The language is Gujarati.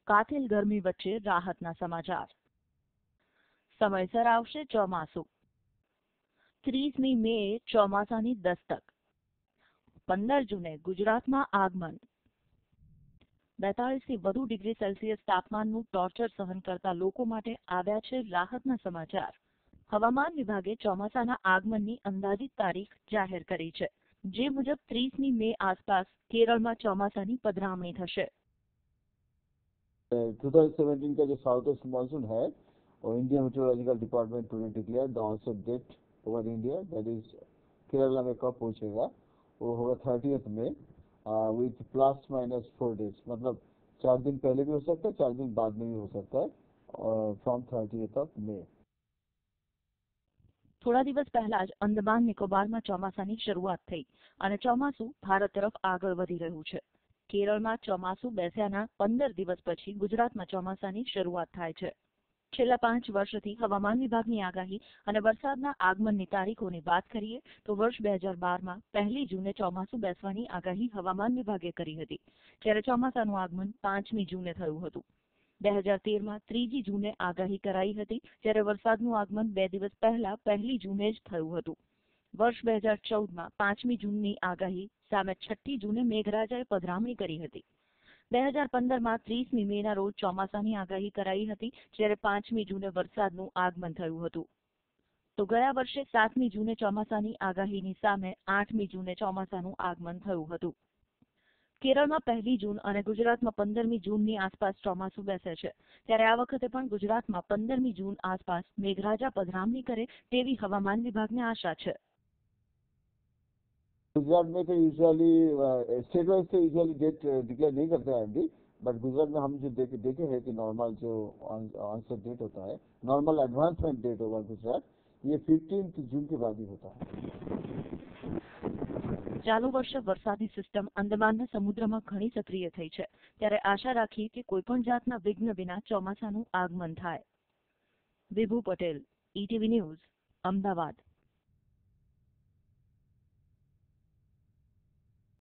કાતિલ ગરમી વચ્ચે રાહતના સમાચાર। સમયસર આવશે ચોમાસું। 30મી મેએ ચોમાસાની દસ્તક। 15 જૂને ગુજરાતમાં આગમન। 42થી વધુ ડિગ્રી સેલ્સિયસ તાપમાનનું ટોર્ચર સહન કરતા લોકો માટે આવ્યા છે રાહતના સમાચાર। હવામાન વિભાગે ચોમાસાના આગમનની અંદાજિત તારીખ જાહેર કરી છે, જે મુજબ 30મી મે આસપાસ કેરળમાં ચોમાસાની પધરામણી થશે। 2017 का जो साउथ वेस्ट मानसून है और इंडियन मेट्रोलॉजिकल डिपार्टमेंट ने declare the onset date over India, that is Kerala में कब पहुंचेगा वो होगा 30th में विथ ±4 डेज, मतलब 4 दिन पहले भी हो सकता है, 4 दिन बाद में भी हो सकता है, और फ्रॉम 30th ऑफ मे। થોડા દિવસ પહેલા જ અંદમાન નિકોબારમાં ચોમાસાની શરૂઆત થઈ અને ચોમાસું ભારત તરફ આગળ વધી રહ્યું છે। કેરળમાં ચોમાસું બેસ્યાના 15 દિવસ પછી ગુજરાતમાં ચોમાસાની શરૂઆત થાય છે। છેલ્લા 5 વર્ષથી હવામાન વિભાગની આગાહી અને વરસાદના આગમનની તારીખોની વાત કરીએ તો વર્ષ 2012માં 1લી જૂને ચોમાસું બેસવાની આગાહી હવામાન વિભાગે કરી હતી, જ્યારે ચોમાસાનું આગમન 5મી જૂને થયું હતું। 2013માં 3જી જૂને આગાહી કરાઈ હતી, જ્યારે વરસાદનું આગમન 2 દિવસ પહેલા 1લી જૂને જ થયું હતું। વર્ષ 2014માં 5મી જૂનની આગાહી સામે 6ઠી જૂને મેઘરાજાએ પધરામણી કરી હતી। 2015માં 30મી મેના રોજ ચોમાસાની આગાહી કરાઈ હતી, જ્યારે 5મી જૂને વરસાદનું આગમન થયું હતું। તો ગયા વર્ષે 7મી જૂને ચોમાસાની આગાહીની સામે 8મી જૂને ચોમાસાનું આગમન થયું હતું। કેરળમાં 1લી જૂન અને ગુજરાતમાં 15મી જૂનની આસપાસ ચોમાસું બેસે છે, ત્યારે આ વખતે પણ ગુજરાતમાં 15મી જૂન આસપાસ મેઘરાજા પધરામણી કરે તેવી હવામાન વિભાગને આશા છે। गुजरात में तो यूजुअली स्टेट वाइज तो यूजुअली डेट डिक्लेयर नहीं करते हैं अभी, बट गुजरात में हम जो देखे हैं कि नॉर्मल जो ऑनसेट डेट होता है, नॉर्मल एडवांसमेंट डेट होगा गुजरात, ये 15th जून के बाद ही होता है। ચાલુ વર્ષે વરસાદી સિસ્ટમ અંદમાનના સમુદ્રમાં ઘણી સક્રિય થઈ છે, ત્યારે આશા રાખી કે કોઈપણ જાતના વિઘ્ન વિના ચોમાસાનું આગમન થાય। વિભુ પટેલ, ETV ન્યૂઝ, અમદાવાદ।